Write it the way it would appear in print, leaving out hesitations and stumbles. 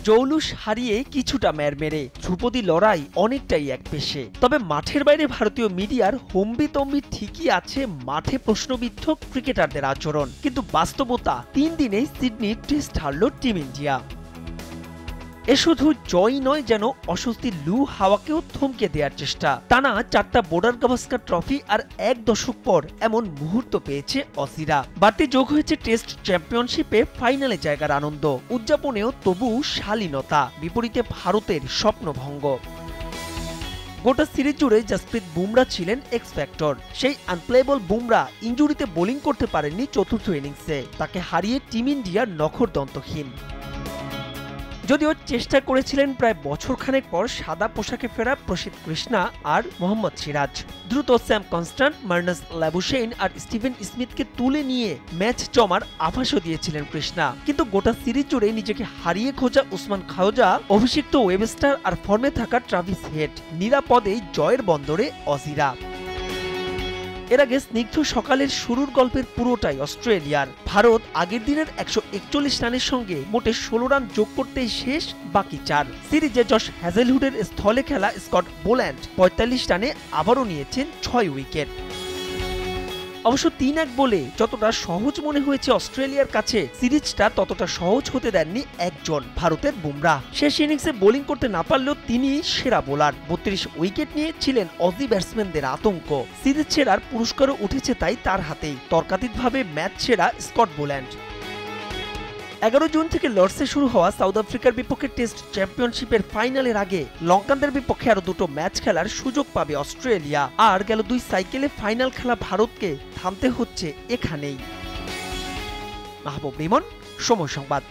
জৌলুস হারিয়ে কিছুটা মেরমেরে, ধ্রুপদী লড়াই অনেকটাই একপেশে। তবে মাঠের বাইরে ভারতীয় মিডিয়ার হম্বিতম্বি ঠিকই আছে মাঠে প্রশ্নবিদ্ধ ক্রিকেটারদের আচরণ, কিন্তু বাস্তবতা ৩ দিনেই সিডনি টেস্ট হারল টিম ইন্ডিয়া। এ শুধু জয় নয়, যেন অস্বস্তির লু হাওয়াকেও থমকে দেওয়ার চেষ্টা। টানা 4টা বর্ডার গাভাস্কার ট্রফি আর 1 দশক পর এমন মুহূর্ত পেয়েছে অসিরা। বাড়তি যোগ হয়েছে টেস্ট চ্যাম্পিয়নশিপে ফাইনালে জায়গার আনন্দ, উদযাপনেও তবু শালীনতা। বিপরীতে ভারতের স্বপ্নভঙ্গ। গোটা সিরিজ জুড়ে জসপ্রীত বুমরা ছিলেন এক্স ফ্যাক্টর। সেই আনপ্লেয়েবল বুমরা ইনজুরিতে বোলিং করতে পারেননি চতুর্থ ইনিংসে, তাকে হারিয়ে টিম ইন্ডিয়ার নখরদন্তহীন। যদিও চেষ্টা করেছিলেন প্রায় বছরখানেক পর সাদা পোশাকে ফেরা প্রসিদ্ধ কৃষ্ণা আর মোহাম্মদ সিরাজ। দ্রুত স্যাম কনস্ট্যান্ট, মার্নাস ল্যাবুশেইন আর স্টিভেন স্মিথকে তুলে নিয়ে ম্যাচ জমার আভাসও দিয়েছিলেন কৃষ্ণা, কিন্তু গোটা সিরিজ জুড়ে নিজেকে হারিয়ে খোঁজা উসমান খাওজা, অভিষিক্ত ওয়েবস্টার আর ফর্মে থাকা ট্রাভিস হেড, নিরাপদেই জয়ের বন্দরে অজিরা। এর আগে স্নিগ্ধ সকালের শুরুর গল্পের পুরোটাই অস্ট্রেলিয়ার। ভারত আগের দিনের 141 রানের সঙ্গে মোটে 16 রান যোগ করতেই শেষ বাকি 4। সিরিজে জশ হ্যাজেলউডের স্থলে খেলা স্কট বোল্যান্ড 45 রানে আবারও নিয়েছেন 6 উইকেট। অবশ্য 3-1 বলে যতটা সহজ মনে হয়েছে অস্ট্রেলিয়ার কাছে, সিরিজটা ততটা সহজ হতে দেননি একজন, ভারতের বুমরা। শেষ ইনিংসে বোলিং করতে না পারলেও তিনি সেরা বোলার। 32 উইকেট নিয়ে ছিলেন অজি ব্যাটসম্যানদের আতঙ্ক। সিরিজ সেরার পুরস্কারও উঠেছে তাই তার হাতেই, তর্কাতীতভাবে ম্যাচ সেরা স্কট বোল্যান্ড। 11 জুন থেকে লর্ডসে শুরু হওয়া সাউথ আফ্রিকার বিপক্ষে টেস্ট চ্যাম্পিয়নশিপের ফাইনালের আগে লঙ্কানদের বিপক্ষে আরো 2টো ম্যাচ খেলার সুযোগ পাবে অস্ট্রেলিয়া। আর গেল 2 সাইকেলে ফাইনাল খেলা ভারতকে থামতে হচ্ছে এখানেই। মাহবুব রিমন, সময় সংবাদ।